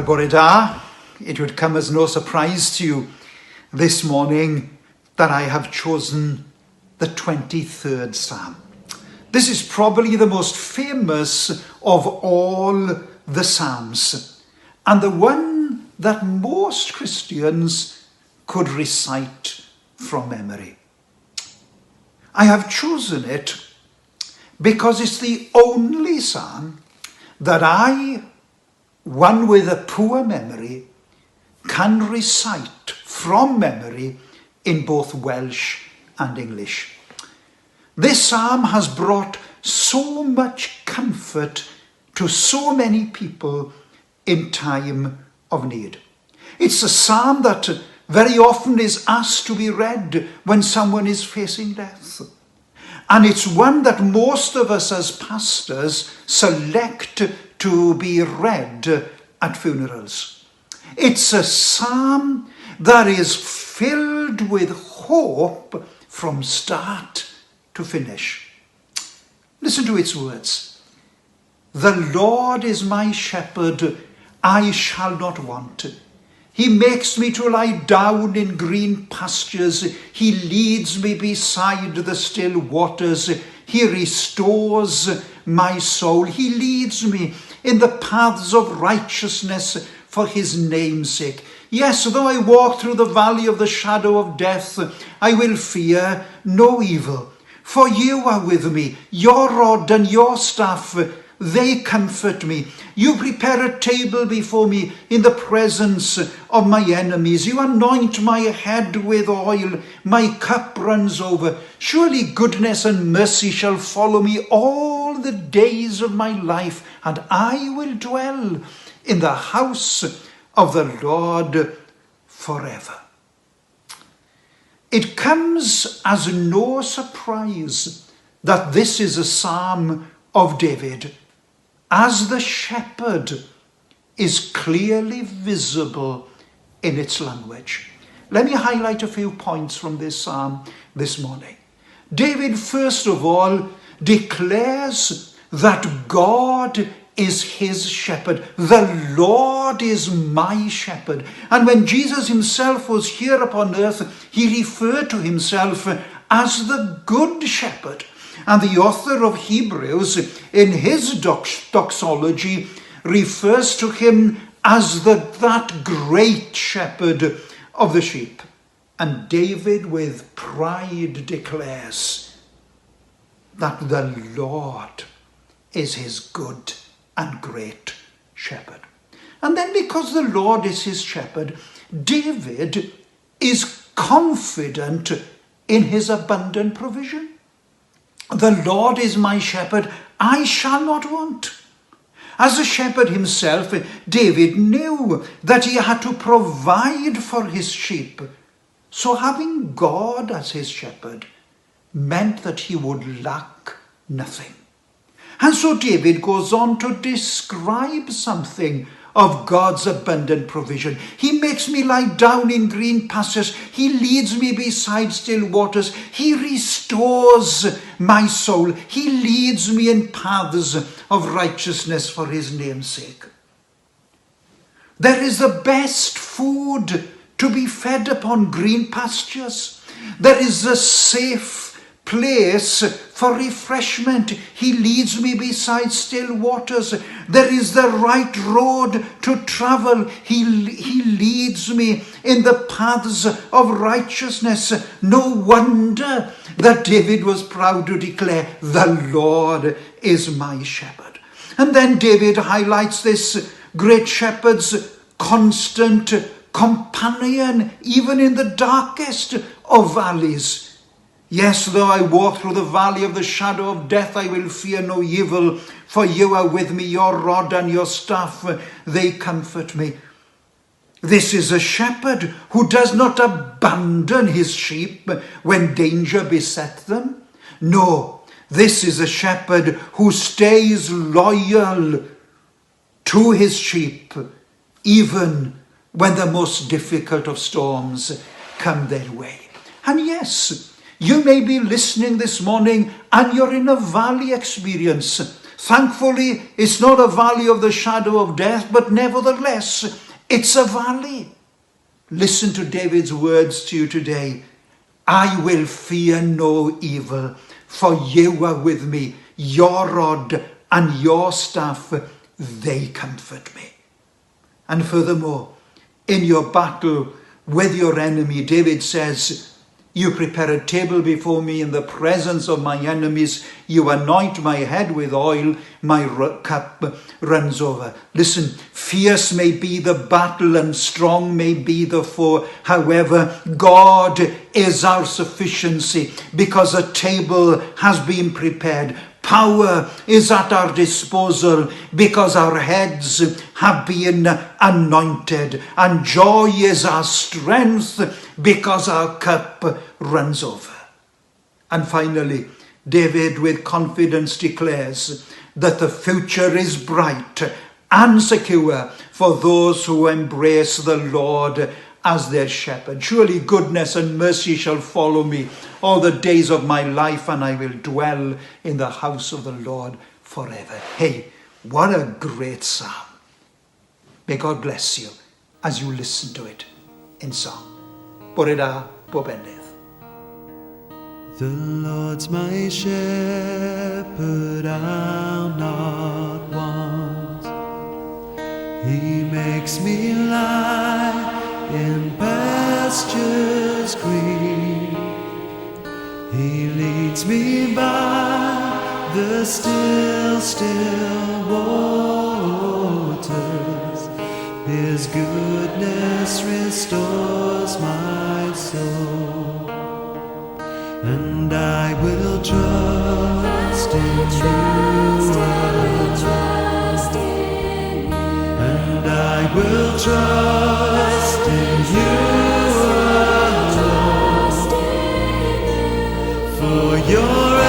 Wel, bore da. It would come as no surprise to you this morning that I have chosen the 23rd Psalm. This is probably the most famous of all the Psalms, and the one that most Christians could recite from memory. I have chosen it because it's the only psalm that I, one with a poor memory, can recite from memory in both Welsh and English. This psalm has brought so much comfort to so many people in time of need. It's a psalm that very often is asked to be read when someone is facing death. And it's one that most of us as pastors select to be read at funerals. It's a psalm that is filled with hope from start to finish. Listen to its words. The Lord is my shepherd, I shall not want. He makes me to lie down in green pastures. He leads me beside the still waters. He restores my soul. He leads me in the paths of righteousness for his name's sake. Yes, though I walk through the valley of the shadow of death, I will fear no evil. For you are with me. Your rod and your staff, they comfort me. You prepare a table before me in the presence of my enemies. You anoint my head with oil. My cup runs over. Surely goodness and mercy shall follow me all the days of my life, and I will dwell in the house of the Lord forever. It comes as no surprise that this is a psalm of David, as the shepherd is clearly visible in its language. Let me highlight a few points from this psalm this morning. David, first of all, declares that God is his shepherd. The Lord is my shepherd. And when Jesus himself was here upon earth, he referred to himself as the good shepherd. And the author of Hebrews, in his doxology, refers to him as that great shepherd of the sheep. And David with pride declares that the Lord is his good and great shepherd. And then because the Lord is his shepherd, David is confident in his abundant provision. The Lord is my shepherd, I shall not want. As a shepherd himself, David knew that he had to provide for his sheep. So having God as his shepherd meant that he would lack nothing. And so David goes on to describe something of God's abundant provision. He makes me lie down in green pastures. He leads me beside still waters. He restores my soul. He leads me in paths of righteousness for his name's sake. There is the best food to be fed upon green pastures. There is a safe place for refreshment. He leads me beside still waters. There is the right road to travel. He leads me in the paths of righteousness. No wonder that David was proud to declare, the Lord is my shepherd. And then David highlights this great shepherd's constant companion, even in the darkest of valleys. Yes, though I walk through the valley of the shadow of death, I will fear no evil, for you are with me, your rod and your staff, they comfort me. This is a shepherd who does not abandon his sheep when danger beset them. No, this is a shepherd who stays loyal to his sheep, even when the most difficult of storms come their way. And yes, you may be listening this morning and you're in a valley experience. Thankfully, it's not a valley of the shadow of death, but nevertheless, it's a valley. Listen to David's words to you today. I will fear no evil, for you are with me. Your rod and your staff, they comfort me. And furthermore, in your battle with your enemy, David says, you prepare a table before me in the presence of my enemies. You anoint my head with oil. My cup runs over. Listen, fierce may be the battle and strong may be the foe. However, God is our sufficiency because a table has been prepared. Power is at our disposal because our heads have been anointed, and joy is our strength because our cup runs over. And finally, David with confidence declares that the future is bright and secure for those who embrace the Lord as their shepherd. Surely goodness and mercy shall follow me all the days of my life, and I will dwell in the house of the Lord forever. Hey, what a great psalm. May God bless you as you listen to it in song. Bore da, bob endydd. The Lord's my shepherd, I'll not want. He makes me lie in pastures green. He leads me by the still, still waters. His goodness restores my soul. And I will trust in you. And I will trust in you alone. For your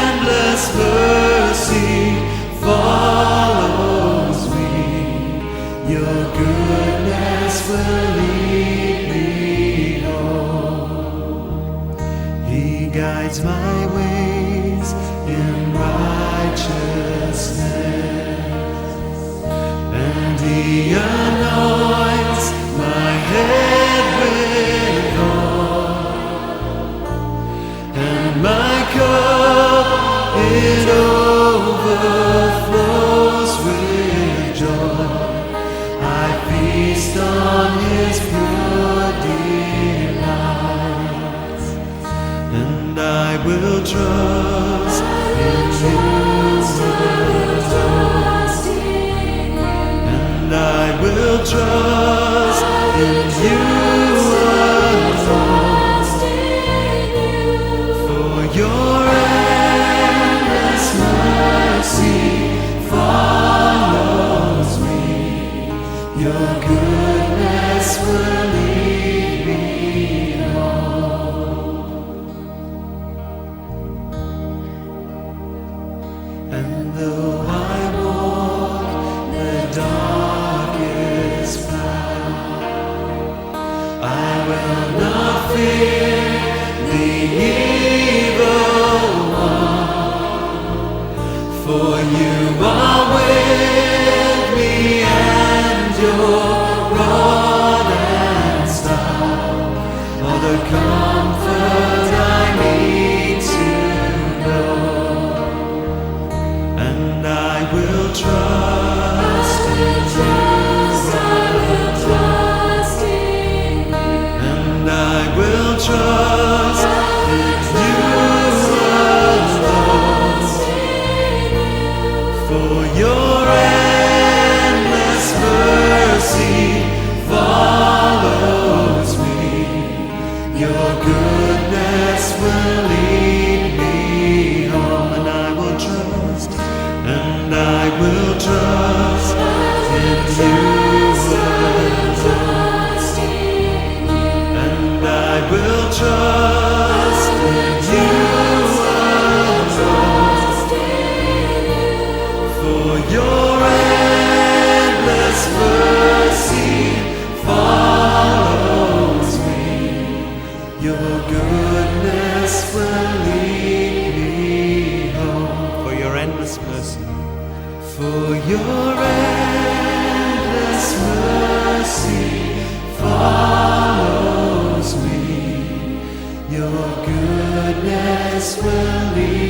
endless mercy follows me. Your goodness will lead me home. He guides my ways in righteousness, and He anoints my head with oil, and my cup it overflows with joy. I feast on His pure delights, and I will trust in you. And I will trust in you alone. For your endless mercy follows me. Your goodness will lead me home. And though I walk the darkest path, I will not fear the evil one, for you are with me, and your rod and staff are the comfort I need to know. And I will trust in you. And I will trust in you alone. For your endless mercy follows me. Your For your endless mercy follows me. Your goodness will lead